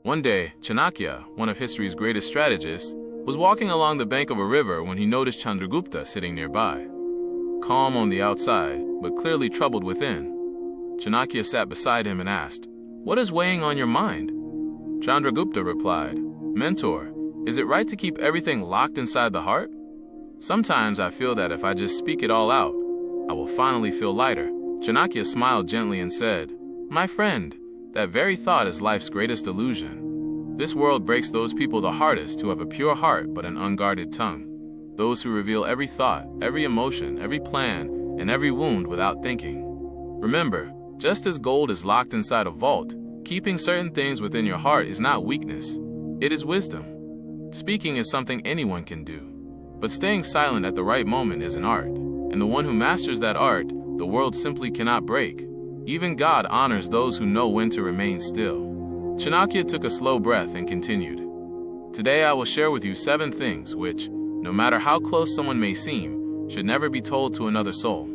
One day, Chanakya, one of history's greatest strategists, was walking along the bank of a river when he noticed Chandragupta sitting nearby. Calm on the outside, but clearly troubled within. Chanakya sat beside him and asked, "What is weighing on your mind?" Chandragupta replied, "Mentor, is it right to keep everything locked inside the heart? Sometimes I feel that if I just speak it all out, I will finally feel lighter." Chanakya smiled gently and said, "My friend, that very thought is life's greatest illusion. This world breaks those people the hardest who have a pure heart but an unguarded tongue. Those who reveal every thought, every emotion, every plan, and every wound without thinking. Remember, just as gold is locked inside a vault, keeping certain things within your heart is not weakness, it is wisdom. Speaking is something anyone can do, but staying silent at the right moment is an art, and the one who masters that art, the world simply cannot break. Even God honors those who know when to remain still." Chanakya took a slow breath and continued, "Today I will share with you 7 things which, no matter how close someone may seem, should never be told to another soul.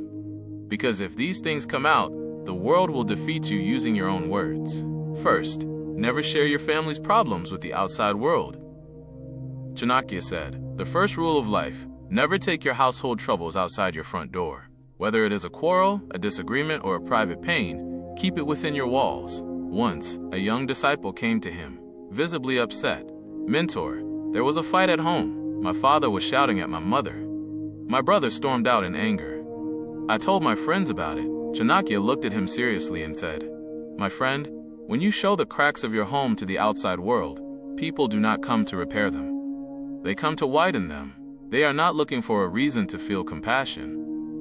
Because if these things come out, the world will defeat you using your own words. First, never share your family's problems with the outside world." Chanakya said, "The first rule of life, never take your household troubles outside your front door. Whether it is a quarrel, a disagreement, or a private pain, keep it within your walls." Once, a young disciple came to him, visibly upset. "Mentor, there was a fight at home. My father was shouting at my mother. My brother stormed out in anger. I told my friends about it." Chanakya looked at him seriously and said, "My friend, when you show the cracks of your home to the outside world, people do not come to repair them. They come to widen them. They are not looking for a reason to feel compassion.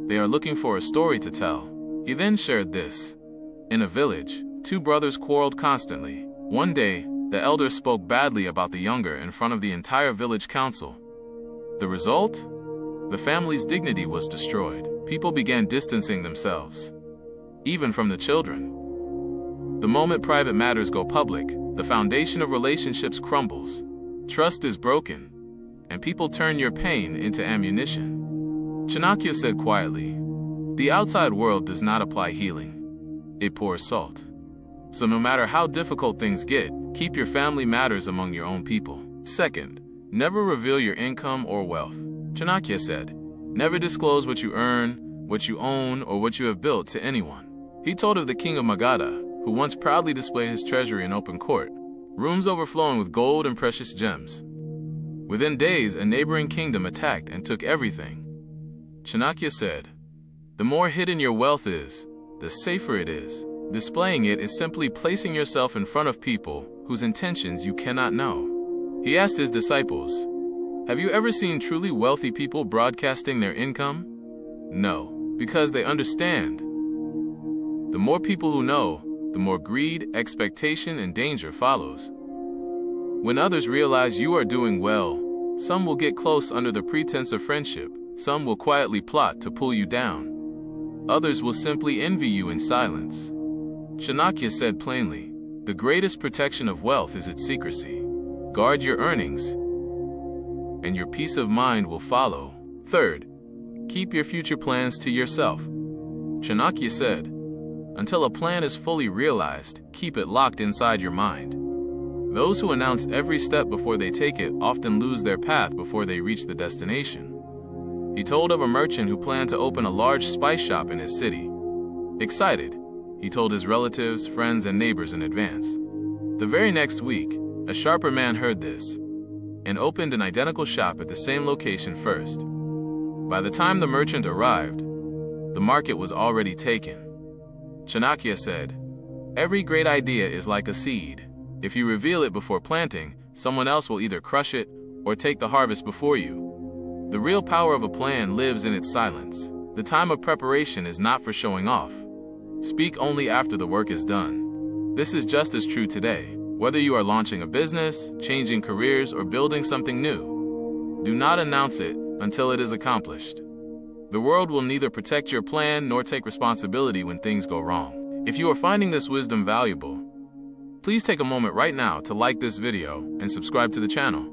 They are looking for a story to tell." He then shared this. In a village, 2 brothers quarreled constantly. One day, the elder spoke badly about the younger in front of the entire village council. The result? The family's dignity was destroyed. People began distancing themselves, even from the children. The moment private matters go public, the foundation of relationships crumbles. Trust is broken, and people turn your pain into ammunition. Chanakya said quietly, "The outside world does not apply healing. It pours salt. So no matter how difficult things get, keep your family matters among your own people." Second, never reveal your income or wealth. Chanakya said, "Never disclose what you earn, what you own, or what you have built to anyone." He told of the king of Magadha, who once proudly displayed his treasury in open court, rooms overflowing with gold and precious gems. Within days, a neighboring kingdom attacked and took everything. Chanakya said, "The more hidden your wealth is, the safer it is. Displaying it is simply placing yourself in front of people whose intentions you cannot know." He asked his disciples, "Have you ever seen truly wealthy people broadcasting their income? No, because they understand. The more people who know, the more greed, expectation, and danger follows. When others realize you are doing well, some will get close under the pretense of friendship. Some will quietly plot to pull you down. Others will simply envy you in silence." Chanakya said plainly, "The greatest protection of wealth is its secrecy. Guard your earnings, and your peace of mind will follow." Third, keep your future plans to yourself. Chanakya said, "Until a plan is fully realized, keep it locked inside your mind. Those who announce every step before they take it often lose their path before they reach the destination." He told of a merchant who planned to open a large spice shop in his city. Excited, he told his relatives, friends, and neighbors in advance. The very next week, a sharper man heard this and opened an identical shop at the same location first. By the time the merchant arrived, the market was already taken. Chanakya said, "Every great idea is like a seed. If you reveal it before planting, someone else will either crush it or take the harvest before you. The real power of a plan lives in its silence. The time of preparation is not for showing off. Speak only after the work is done." This is just as true today. Whether you are launching a business, changing careers, or building something new, do not announce it until it is accomplished. The world will neither protect your plan nor take responsibility when things go wrong. If you are finding this wisdom valuable, please take a moment right now to like this video and subscribe to the channel.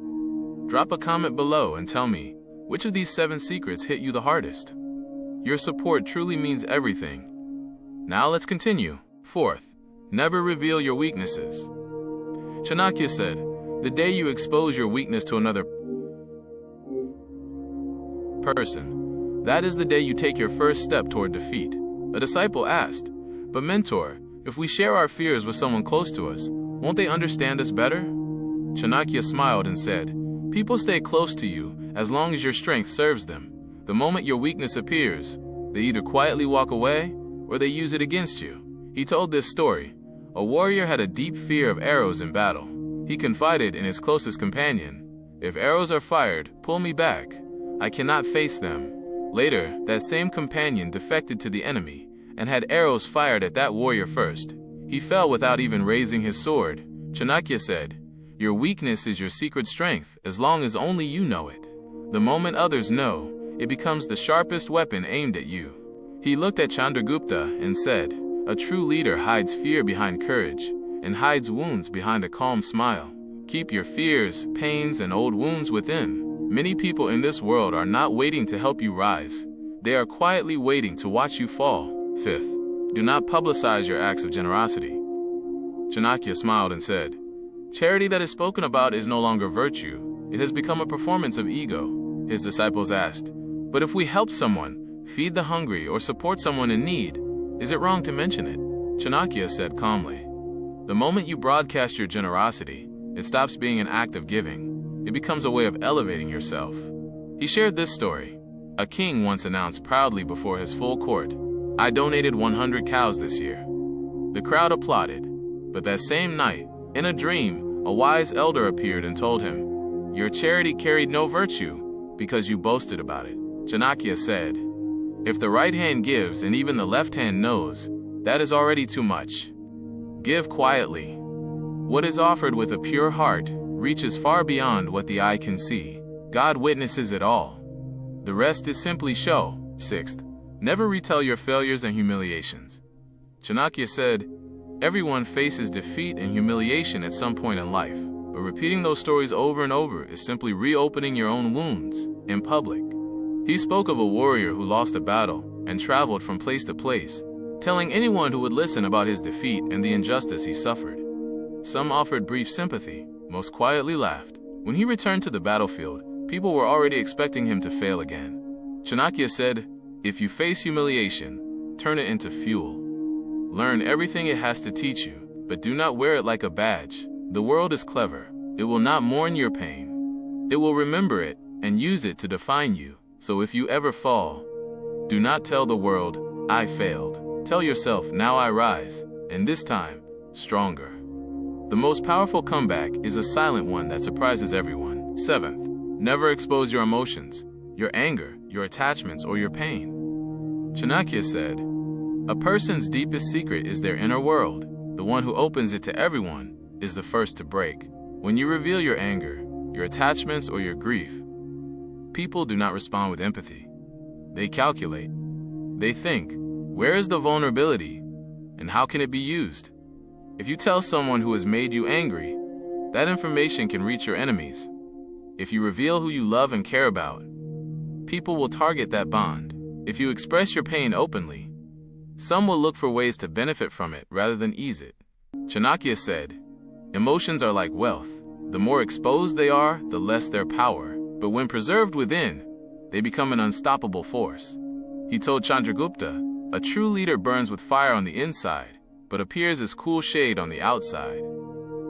Drop a comment below and tell me, which of these 7 secrets hit you the hardest? Your support truly means everything. Now let's continue. Fourth, never reveal your weaknesses. Chanakya said, "The day you expose your weakness to another person, that is the day you take your first step toward defeat." A disciple asked, "But mentor, if we share our fears with someone close to us, won't they understand us better?" Chanakya smiled and said, "People stay close to you as long as your strength serves them. The moment your weakness appears, they either quietly walk away or they use it against you." He told this story. A warrior had a deep fear of arrows in battle. He confided in his closest companion, "If arrows are fired, pull me back. I cannot face them." Later, that same companion defected to the enemy and had arrows fired at that warrior first. He fell without even raising his sword. Chanakya said, "Your weakness is your secret strength as long as only you know it. The moment others know, it becomes the sharpest weapon aimed at you." He looked at Chandragupta and said, "A true leader hides fear behind courage and hides wounds behind a calm smile. Keep your fears, pains, and old wounds within. Many people in this world are not waiting to help you rise. They are quietly waiting to watch you fall." Fifth, do not publicize your acts of generosity. Chanakya smiled and said, "Charity that is spoken about is no longer virtue. It has become a performance of ego." His disciples asked, "But if we help someone, feed the hungry, or support someone in need, is it wrong to mention it?" Chanakya said calmly, "The moment you broadcast your generosity, it stops being an act of giving. It becomes a way of elevating yourself." He shared this story. A king once announced proudly before his full court, "I donated 100 cows this year." The crowd applauded, but that same night, in a dream, a wise elder appeared and told him, "Your charity carried no virtue because you boasted about it." Chanakya said, "If the right hand gives and even the left hand knows, that is already too much. Give quietly. What is offered with a pure heart reaches far beyond what the eye can see. God witnesses it all. The rest is simply show." Sixth, never retell your failures and humiliations. Chanakya said, "Everyone faces defeat and humiliation at some point in life, but repeating those stories over and over is simply reopening your own wounds in public." He spoke of a warrior who lost a battle and traveled from place to place, telling anyone who would listen about his defeat and the injustice he suffered. Some offered brief sympathy, most quietly laughed. When he returned to the battlefield, people were already expecting him to fail again. Chanakya said, "If you face humiliation, turn it into fuel. Learn everything it has to teach you, but do not wear it like a badge. The world is clever. It will not mourn your pain. It will remember it and use it to define you. So if you ever fall, do not tell the world, 'I failed.' Tell yourself, 'Now I rise, and this time, stronger.' The most powerful comeback is a silent one that surprises everyone." Seventh, never expose your emotions, your anger, your attachments, or your pain. Chanakya said, "A person's deepest secret is their inner world. The one who opens it to everyone is the first to break. When you reveal your anger, your attachments, or your grief, people do not respond with empathy. They calculate. They think, where is the vulnerability, and how can it be used? If you tell someone who has made you angry, that information can reach your enemies. If you reveal who you love and care about, people will target that bond. If you express your pain openly, some will look for ways to benefit from it rather than ease it." Chanakya said, "Emotions are like wealth. The more exposed they are, the less their power. But when preserved within, they become an unstoppable force." He told Chandragupta, "A true leader burns with fire on the inside, but appears as cool shade on the outside.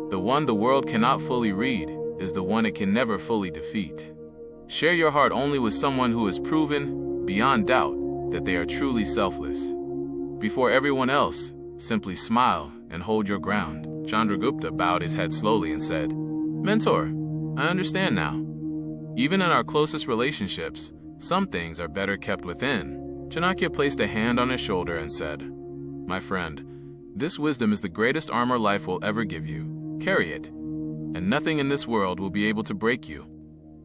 The one the world cannot fully read is the one it can never fully defeat." Share your heart only with someone who has proven, beyond doubt, that they are truly selfless. Before everyone else, simply smile and hold your ground. Chandragupta bowed his head slowly and said, "Mentor, I understand now. Even in our closest relationships, some things are better kept within." Chanakya placed a hand on his shoulder and said, "My friend, this wisdom is the greatest armor life will ever give you. Carry it, and nothing in this world will be able to break you."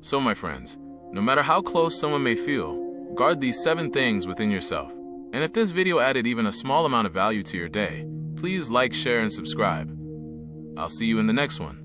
So, my friends, no matter how close someone may feel, guard these 7 things within yourself. And if this video added even a small amount of value to your day, please like, share, and subscribe. I'll see you in the next one.